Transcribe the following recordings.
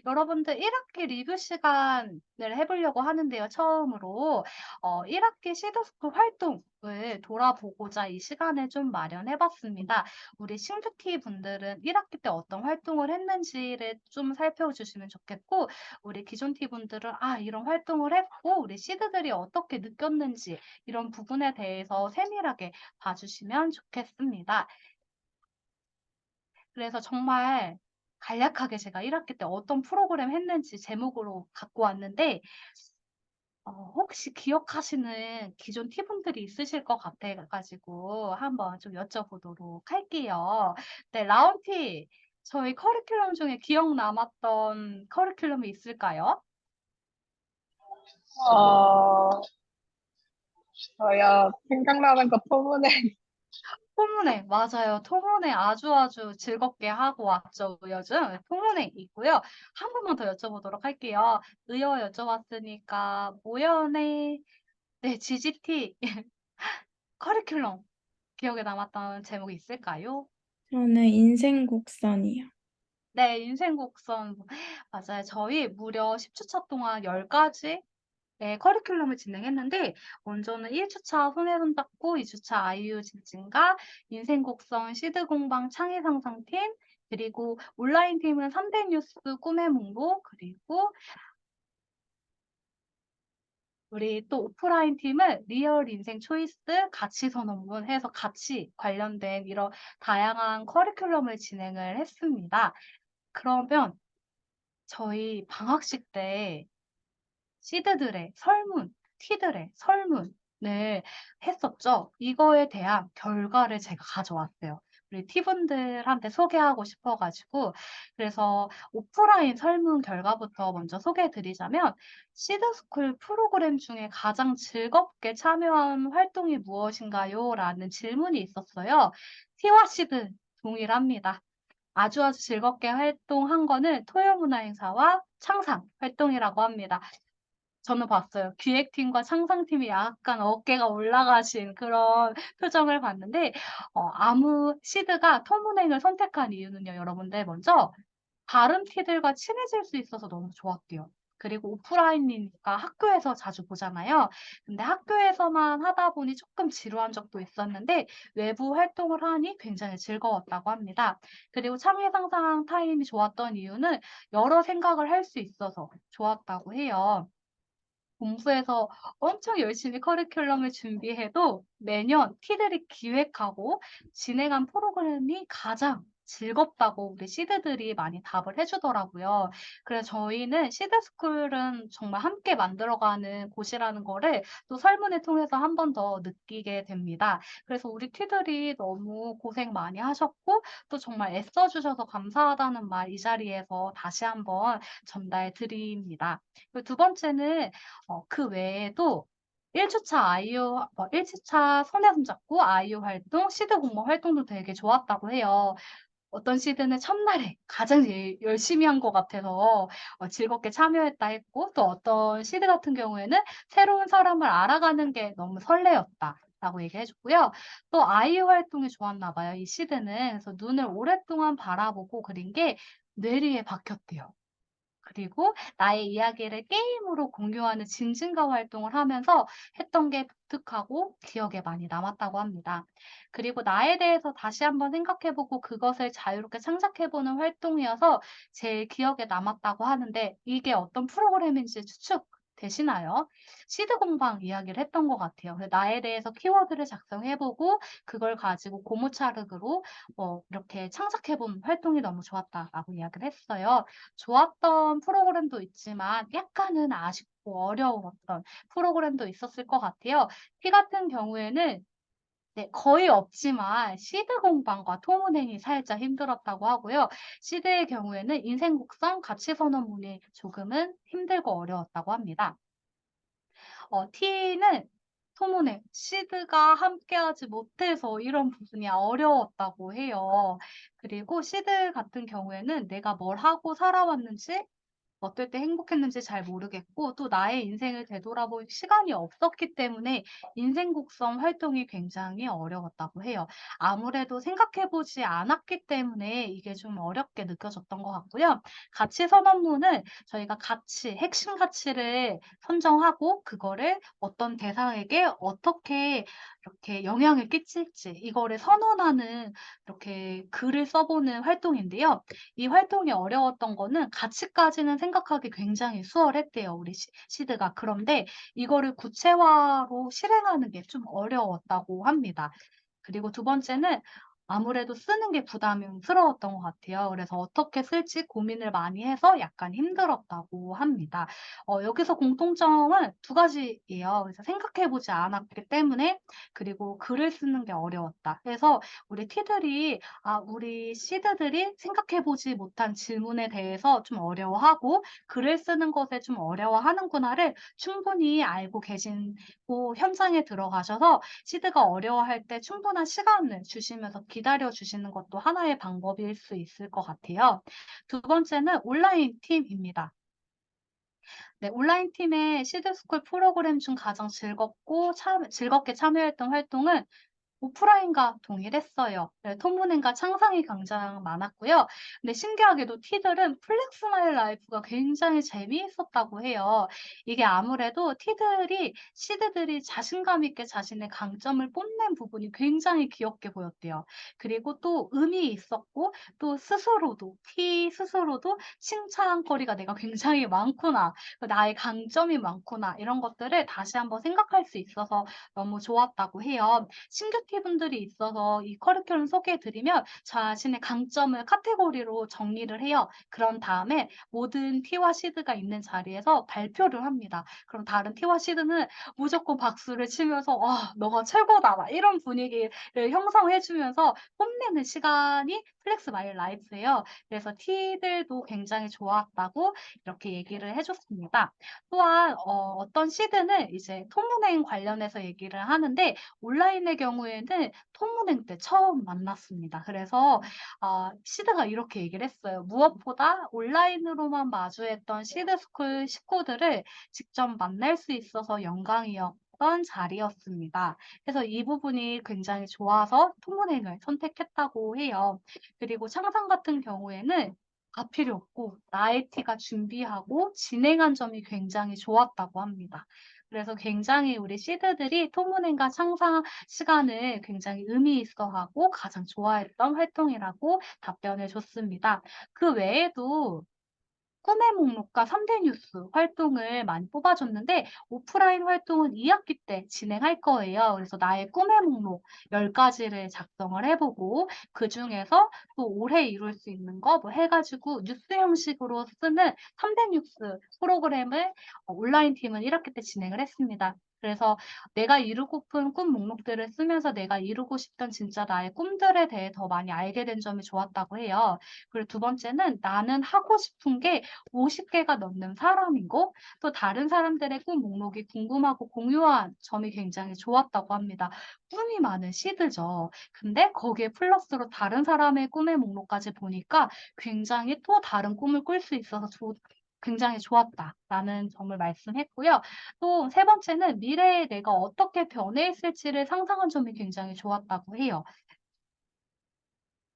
여러분들 1학기 리뷰 시간을 해 보려고 하는데요, 처음으로. 1학기 시드스쿨 활동을 돌아보고자 이 시간을 좀 마련해 봤습니다. 우리 신규티 분들은 1학기 때 어떤 활동을 했는지를 좀 살펴주시면 좋겠고, 우리 기존 티 분들은 이런 활동을 했고 우리 시드들이 어떻게 느꼈는지 이런 부분에 대해서 세밀하게 봐주시면 좋겠습니다. 그래서 정말 간략하게 제가 1학기 때 어떤 프로그램 했는지 제목으로 갖고 왔는데, 혹시 기억하시는 기존 T분들이 있으실 것 같아 가지고 한번 좀 여쭤보도록 할게요. 네, 라운티, 저희 커리큘럼 중에 기억 남았던 커리큘럼이 있을까요? 어, 저요, 생각나는 거 포문에, 토문회, 맞아요. 토문회 아주 즐겁게 하고 왔죠, 요즘. 토문회 있고요. 한 번만 더 여쭤보도록 할게요. 의어 여쭤봤으니까, 모연의, 네, GGT 커리큘럼 기억에 남았던 제목이 있을까요? 저는 인생 곡선이요. 네, 인생곡선. 맞아요. 저희 무려 10주차 동안 10가지 네, 커리큘럼을 진행했는데, 먼저는 1주차 손에 손잡고, 2주차 아이유 집진가, 인생곡선 시드공방 창의상상팀, 그리고 온라인 팀은 3대 뉴스 꿈의 목록, 그리고 우리 또 오프라인 팀은 리얼 인생 초이스 가치 선언문 해서 가치 관련된 이런 다양한 커리큘럼을 진행을 했습니다. 그러면 저희 방학식 때 시드들의 설문, 티들의 설문을 했었죠. 이거에 대한 결과를 제가 가져왔어요. 우리 티분들한테 소개하고 싶어가지고. 그래서 오프라인 설문 결과부터 먼저 소개해드리자면, 시드스쿨 프로그램 중에 가장 즐겁게 참여한 활동이 무엇인가요? 라는 질문이 있었어요. 티와 시드 동일합니다. 아주 즐겁게 활동한 거는 토요문화행사와 창상 활동이라고 합니다. 저는 봤어요. 기획팀과 창상팀이 약간 어깨가 올라가신 그런 표정을 봤는데, 아무 시드가 토문행을 선택한 이유는요, 여러분들. 먼저, 다른 티들과 친해질 수 있어서 너무 좋았대요. 그리고 오프라인이니까 학교에서 자주 보잖아요. 근데 학교에서만 하다 보니 조금 지루한 적도 있었는데, 외부 활동을 하니 굉장히 즐거웠다고 합니다. 그리고 창의 상상 타임이 좋았던 이유는 여러 생각을 할 수 있어서 좋았다고 해요. 공부해서 엄청 열심히 커리큘럼을 준비해도 매년 티들이 기획하고 진행한 프로그램이 가장 즐겁다고 우리 시드들이 많이 답을 해주더라고요. 그래서 저희는 시드스쿨은 정말 함께 만들어가는 곳이라는 거를 또 설문을 통해서 한 번 더 느끼게 됩니다. 그래서 우리 티들이 너무 고생 많이 하셨고 또 정말 애써주셔서 감사하다는 말 이 자리에서 다시 한번 전달 드립니다. 그리고 두 번째는 그 외에도 1주차 아이유 1주차 손에 손잡고 아이유 활동, 시드 공모 활동도 되게 좋았다고 해요. 어떤 시드는 첫날에 가장 열심히 한 것 같아서 즐겁게 참여했다 했고, 또 어떤 시드 같은 경우에는 새로운 사람을 알아가는 게 너무 설레었다라고 얘기해 줬고요. 또 아이유 활동이 좋았나 봐요, 이 시드는. 그래서 눈을 오랫동안 바라보고 그린 게 뇌리에 박혔대요. 그리고 나의 이야기를 게임으로 공유하는 진진가 활동을 하면서 했던 게 독특하고 기억에 많이 남았다고 합니다. 그리고 나에 대해서 다시 한번 생각해보고 그것을 자유롭게 창작해보는 활동이어서 제일 기억에 남았다고 하는데 이게 어떤 프로그램인지 추측되시나요? 시드 공방 이야기를 했던 것 같아요. 그래서 나에 대해서 키워드를 작성해보고 그걸 가지고 고무차르그로 이렇게 창작해본 활동이 너무 좋았다라고 이야기를 했어요. 좋았던 프로그램도 있지만 약간은 아쉽고 어려웠던 프로그램도 있었을 것 같아요. 티 같은 경우에는 네, 거의 없지만 시드 공방과 토문행이 살짝 힘들었다고 하고요. 시드의 경우에는 인생국상 가치선언문이 조금은 힘들고 어려웠다고 합니다. T는 토문행, 시드가 함께하지 못해서 이런 부분이 어려웠다고 해요. 그리고 시드 같은 경우에는 내가 뭘 하고 살아왔는지 어떨 때 행복했는지 잘 모르겠고 또 나의 인생을 되돌아볼 시간이 없었기 때문에 인생 곡선 활동이 굉장히 어려웠다고 해요. 아무래도 생각해 보지 않았기 때문에 이게 좀 어렵게 느껴졌던 것 같고요. 가치 선언문은 저희가 가치, 핵심 가치를 선정하고 그거를 어떤 대상에게 어떻게 이렇게 영향을 끼칠지 이거를 선언하는 이렇게 글을 써보는 활동인데요. 이 활동이 어려웠던 거는 가치까지는 생각하기 굉장히 수월했대요, 우리 시드가. 그런데 이거를 구체화로 실행하는 게 좀 어려웠다고 합니다. 그리고 두 번째는 아무래도 쓰는 게 부담스러웠던 것 같아요. 그래서 어떻게 쓸지 고민을 많이 해서 약간 힘들었다고 합니다. 여기서 공통점은 두 가지예요. 그래서 생각해 보지 않았기 때문에 그리고 글을 쓰는 게 어려웠다. 그래서 우리 티들이 우리 시드들이 생각해 보지 못한 질문에 대해서 좀 어려워하고 글을 쓰는 것에 좀 어려워하는구나를 충분히 알고 계시고 현장에 들어가셔서 시드가 어려워할 때 충분한 시간을 주시면서 기다려 주시는 것도 하나의 방법일 수 있을 것 같아요. 두 번째는 온라인 팀입니다. 네, 온라인 팀의 시드스쿨 프로그램 중 가장 즐겁게 참여했던 활동은 오프라인과 동일했어요. 네, 토문행과 창상이 가장 많았고요. 근데 신기하게도 티들은 플렉스 마이 라이프가 굉장히 재미있었다고 해요. 이게 아무래도 시드들이 자신감 있게 자신의 강점을 뽐낸 부분이 굉장히 귀엽게 보였대요. 그리고 또 의미 있었고, 또 티 스스로도 칭찬거리가 내가 굉장히 많구나, 나의 강점이 많구나, 이런 것들을 다시 한번 생각할 수 있어서 너무 좋았다고 해요. 신규 티분들이 있어서 이 커리큘럼 소개해 드리면 자신의 강점을 카테고리로 정리를 해요. 그런 다음에 모든 T와 시드가 있는 자리에서 발표를 합니다. 그럼 다른 T와 시드는 무조건 박수를 치면서 너가 최고다, 막 이런 분위기를 형성해 주면서 뽐내는 시간이 플렉스 마이 라이프예요. 그래서 T들도 굉장히 좋았다고 이렇게 얘기를 해 줬습니다. 또한 어떤 시드는 이제 토문행 관련해서 얘기를 하는데 온라인의 경우에는 토문행 때 처음 만났습니다. 그래서 시드가 이렇게 얘기를 했어요. 무엇보다 온라인으로만 마주했던 시드스쿨 식구들을 직접 만날 수 있어서 영광이었던 자리였습니다. 그래서 이 부분이 굉장히 좋아서 토문행을 선택했다고 해요. 그리고 창상 같은 경우에는 다 필요 없고 나의 티가 준비하고 진행한 점이 굉장히 좋았다고 합니다. 그래서 굉장히 우리 시드들이 토문행과 창사 시간을 굉장히 의미 있어하고 가장 좋아했던 활동이라고 답변을 줬습니다. 그 외에도 꿈의 목록과 3대 뉴스 활동을 많이 뽑아줬는데 오프라인 활동은 2학기 때 진행할 거예요. 그래서 나의 꿈의 목록 10가지를 작성을 해보고 그중에서 또 올해 이룰 수 있는 거 뭐 해가지고 뉴스 형식으로 쓰는 3대 뉴스 프로그램을 온라인 팀은 1학기 때 진행을 했습니다. 그래서 내가 이루고픈 꿈 목록들을 쓰면서 내가 이루고 싶던 진짜 나의 꿈들에 대해 더 많이 알게 된 점이 좋았다고 해요. 그리고 두 번째는 나는 하고 싶은 게 50개가 넘는 사람이고 또 다른 사람들의 꿈 목록이 궁금하고 공유한 점이 굉장히 좋았다고 합니다. 꿈이 많은 시드죠. 근데 거기에 플러스로 다른 사람의 꿈의 목록까지 보니까 굉장히 또 다른 꿈을 꿀 수 있어서 굉장히 좋았다라는 점을 말씀했고요. 또 세 번째는 미래에 내가 어떻게 변해 있을지를 상상한 점이 굉장히 좋았다고 해요.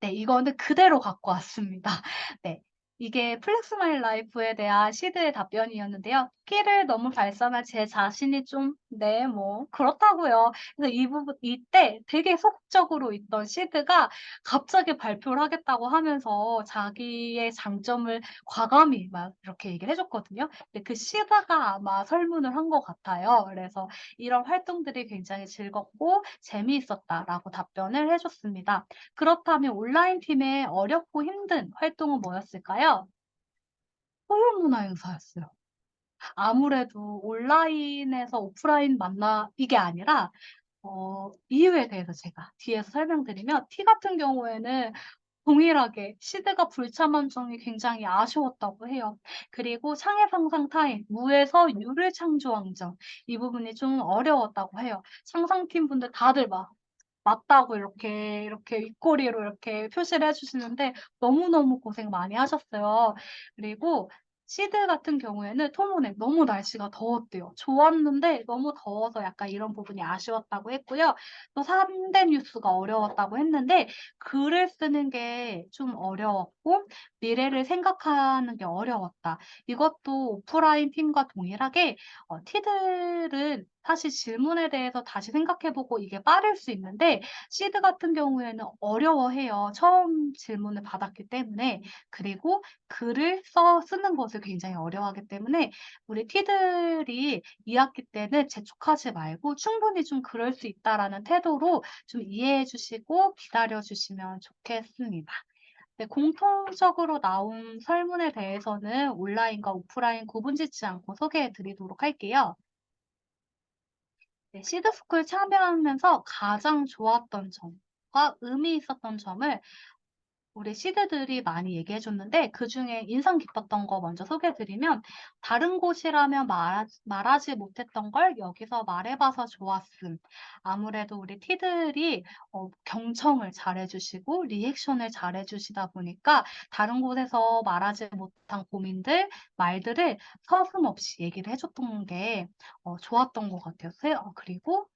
네, 이거는 그대로 갖고 왔습니다. 네. 이게 플렉스 마이 라이프에 대한 시드의 답변이었는데요. 끼를 너무 발산한 제 자신이 좀, 네, 뭐, 그렇다고요. 그래서 이때 되게 소극적으로 있던 시드가 갑자기 발표를 하겠다고 하면서 자기의 장점을 과감히 막 이렇게 얘기를 해줬거든요. 근데 그 시드가 아마 설문을 한 것 같아요. 그래서 이런 활동들이 굉장히 즐겁고 재미있었다라고 답변을 해줬습니다. 그렇다면 온라인 팀의 어렵고 힘든 활동은 뭐였을까요? 토요 문화 행사였어요. 아무래도 온라인에서 오프라인 이게 아니라 이유에 대해서 제가 뒤에서 설명드리면 티 같은 경우에는 동일하게 시드가 불참한 점이 굉장히 아쉬웠다고 해요. 그리고 창의 상상 타임, 무에서 유를 창조한 점, 이 부분이 좀 어려웠다고 해요. 상상팀 분들 다들 맞다고 이렇게 윗꼬리로 이렇게 표시를 해 주시는데 너무너무 고생 많이 하셨어요. 그리고 시드 같은 경우에는 토론회 너무 날씨가 더웠대요. 좋았는데 너무 더워서 약간 이런 부분이 아쉬웠다고 했고요. 또 3대 뉴스가 어려웠다고 했는데 글을 쓰는 게 좀 어려웠고 미래를 생각하는 게 어려웠다. 이것도 오프라인 팀과 동일하게 티들은 사실 질문에 대해서 다시 생각해보고 이게 빠를 수 있는데 시드 같은 경우에는 어려워해요. 처음 질문을 받았기 때문에. 그리고 글을 쓰는 것을 굉장히 어려워하기 때문에 우리 티들이 2학기 때는 재촉하지 말고 충분히 좀 그럴 수 있다라는 태도로 좀 이해해 주시고 기다려 주시면 좋겠습니다. 네, 공통적으로 나온 설문에 대해서는 온라인과 오프라인 구분 짓지 않고 소개해 드리도록 할게요. 네, 시드스쿨 참여하면서 가장 좋았던 점과 의미 있었던 점을 우리 시드들이 많이 얘기해 줬는데 그중에 인상 깊었던 거 먼저 소개해 드리면 다른 곳이라면 말하지 못했던 걸 여기서 말해봐서 좋았음. 아무래도 우리 티들이 경청을 잘해 주시고 리액션을 잘해 주시다 보니까 다른 곳에서 말하지 못한 고민들, 말들을 서슴없이 얘기를 해줬던 게 좋았던 것 같아요. 그리고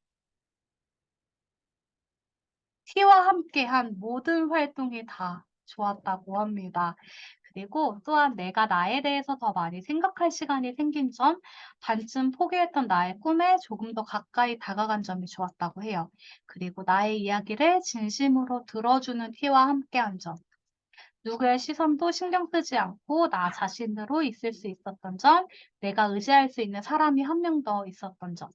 T와 함께한 모든 활동이 다 좋았다고 합니다. 그리고 또한 내가 나에 대해서 더 많이 생각할 시간이 생긴 점, 반쯤 포기했던 나의 꿈에 조금 더 가까이 다가간 점이 좋았다고 해요. 그리고 나의 이야기를 진심으로 들어주는 T와 함께한 점, 누구의 시선도 신경 쓰지 않고 나 자신으로 있을 수 있었던 점, 내가 의지할 수 있는 사람이 한 명 더 있었던 점.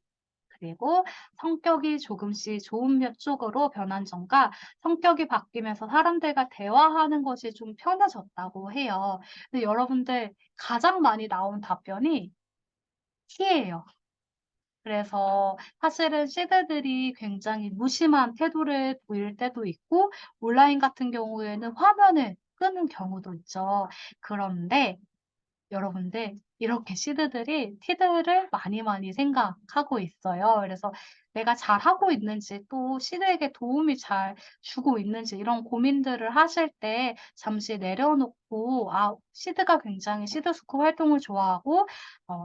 그리고 성격이 조금씩 좋은 쪽으로 변한 점과 성격이 바뀌면서 사람들과 대화하는 것이 좀 편해졌다고 해요. 근데 여러분들 가장 많이 나온 답변이 T예요. 그래서 사실은 시드들이 굉장히 무심한 태도를 보일 때도 있고 온라인 같은 경우에는 화면을 끄는 경우도 있죠. 그런데 여러분들 이렇게 시드들이 티들을 많이 생각하고 있어요. 그래서 내가 잘하고 있는지 또 시드에게 도움이 잘 주고 있는지 이런 고민들을 하실 때 잠시 내려놓고 시드가 굉장히 시드스쿨 활동을 좋아하고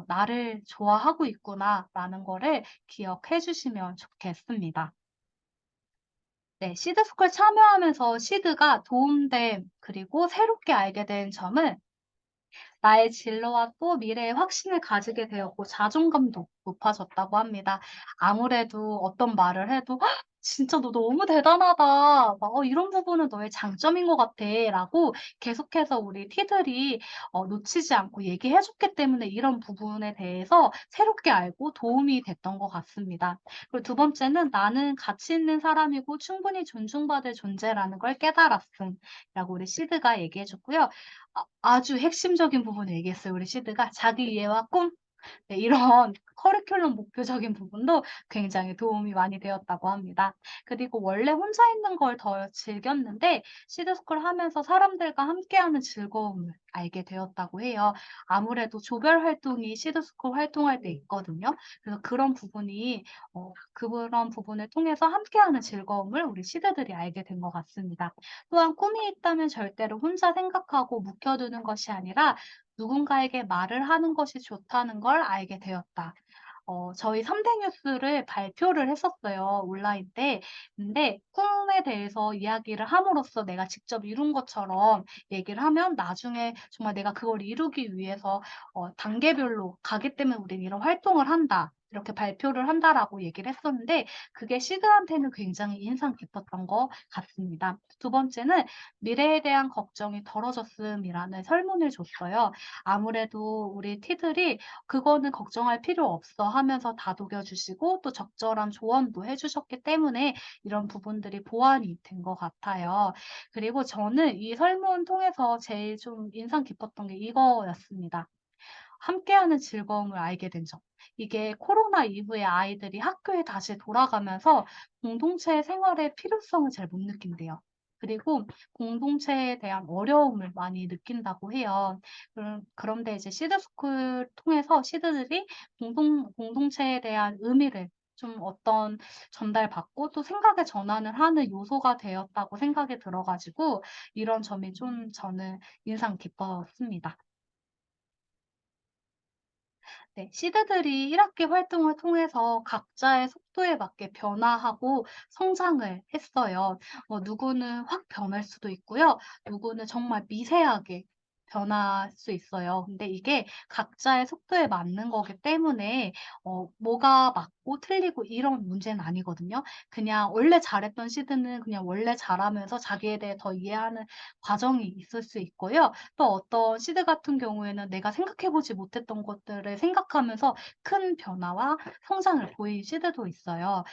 나를 좋아하고 있구나라는 거를 기억해 주시면 좋겠습니다. 네, 시드스쿨 참여하면서 시드가 도움된 그리고 새롭게 알게 된 점은 나의 진로와 또 미래에 확신을 가지게 되었고 자존감도 높아졌다고 합니다. 아무래도 어떤 말을 해도 "헉, 진짜 너 너무 대단하다. 막 이런 부분은 너의 장점인 것 같아."라고 계속해서 우리 티들이 놓치지 않고 얘기해 줬기 때문에 이런 부분에 대해서 새롭게 알고 도움이 됐던 것 같습니다. 그리고 두 번째는 '나는 가치 있는 사람이고 충분히 존중받을 존재라는 걸 깨달았음.'라고 우리 시드가 얘기해 줬고요. 아주 핵심적인 부분을 얘기했어요. 우리 시드가 자기 이해와 꿈 네 이런 커리큘럼 목표적인 부분도 굉장히 도움이 많이 되었다고 합니다. 그리고 원래 혼자 있는 걸 더 즐겼는데 시드스쿨 하면서 사람들과 함께하는 즐거움을 알게 되었다고 해요. 아무래도 조별 활동이 시드스쿨 활동할 때 있거든요. 그래서 그런 부분을 통해서 함께하는 즐거움을 우리 시드들이 알게 된 것 같습니다. 또한 꿈이 있다면 절대로 혼자 생각하고 묵혀두는 것이 아니라 누군가에게 말을 하는 것이 좋다는 걸 알게 되었다. 저희 3대 뉴스를 발표를 했었어요, 온라인 때. 근데 꿈에 대해서 이야기를 함으로써 내가 직접 이룬 것처럼 얘기를 하면 나중에 정말 내가 그걸 이루기 위해서 단계별로 가기 때문에 우리는 이런 활동을 한다. 이렇게 발표를 한다라고 얘기를 했었는데 그게 시드한테는 굉장히 인상 깊었던 것 같습니다. 두 번째는 미래에 대한 걱정이 덜어졌음이라는 설문을 줬어요. 아무래도 우리 티들이 "그거는 걱정할 필요 없어." 하면서 다독여 주시고 또 적절한 조언도 해 주셨기 때문에 이런 부분들이 보완이 된 것 같아요. 그리고 저는 이 설문 통해서 제일 좀 인상 깊었던 게 이거였습니다. 함께하는 즐거움을 알게 된 점. 이게 코로나 이후에 아이들이 학교에 다시 돌아가면서 공동체 생활의 필요성을 잘 못 느낀대요. 그리고 공동체에 대한 어려움을 많이 느낀다고 해요. 그런데 이제 시드스쿨 통해서 시드들이 공동체에 대한 의미를 좀 전달받고 또 생각의 전환을 하는 요소가 되었다고 생각이 들어 가지고 이런 점이 좀 저는 인상 깊었습니다. 네, 시드들이 1학기 활동을 통해서 각자의 속도에 맞게 변화하고 성장을 했어요. 누구는 확 변할 수도 있고요. 누구는 정말 미세하게 변할 수 있어요. 근데 이게 각자의 속도에 맞는 거기 때문에 뭐가 맞고 틀리고 이런 문제는 아니거든요. 그냥 원래 잘했던 시드는 그냥 원래 잘하면서 자기에 대해 더 이해하는 과정이 있을 수 있고요. 또 어떤 시드 같은 경우에는 내가 생각해 보지 못했던 것들을 생각하면서 큰 변화와 성장을 보인 시드도 있어요.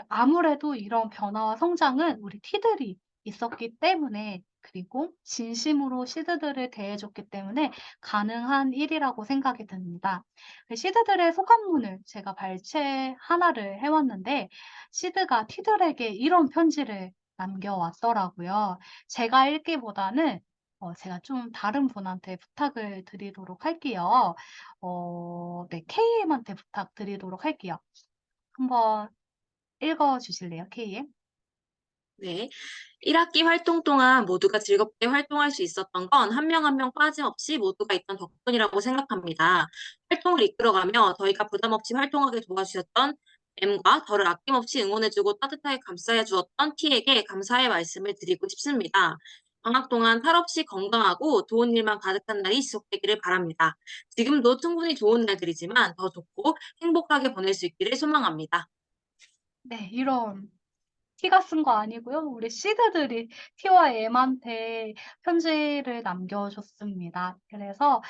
아무래도 이런 변화와 성장은 우리 T들이 있었기 때문에, 그리고 진심으로 시드들을 대해 줬기 때문에 가능한 일이라고 생각이 듭니다. 시드들의 소감문을 제가 발췌 하나를 해 왔는데, 시드가 T들에게 이런 편지를 남겨 왔더라고요. 제가 읽기보다는 제가 좀 다른 분한테 부탁을 드리도록 할게요. 네, KM한테 부탁드리도록 할게요. 한번 읽어 주실래요, KM? 네. 1학기 활동 동안 모두가 즐겁게 활동할 수 있었던 건 한 명 한 명 빠짐없이 모두가 있던 덕분이라고 생각합니다. 활동을 이끌어가며 저희가 부담 없이 활동하게 도와주셨던 M과 저를 아낌없이 응원해주고 따뜻하게 감싸해 주었던 T에게 감사의 말씀을 드리고 싶습니다. 방학 동안 탈 없이 건강하고 좋은 일만 가득한 날이 지속되기를 바랍니다. 지금도 충분히 좋은 날들이지만 더 좋고 행복하게 보낼 수 있기를 소망합니다. 네, 이런 T가 쓴 거 아니고요. 우리 시드들이 T와 M한테 편지를 남겨줬습니다. 그래서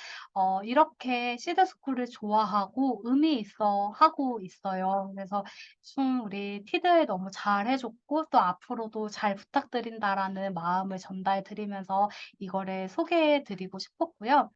이렇게 시드 스쿨을 좋아하고 의미 있어 하고 있어요. 그래서 좀 우리 T들 너무 잘 해줬고 또 앞으로도 잘 부탁드린다라는 마음을 전달드리면서 이거를 소개해 드리고 싶었고요.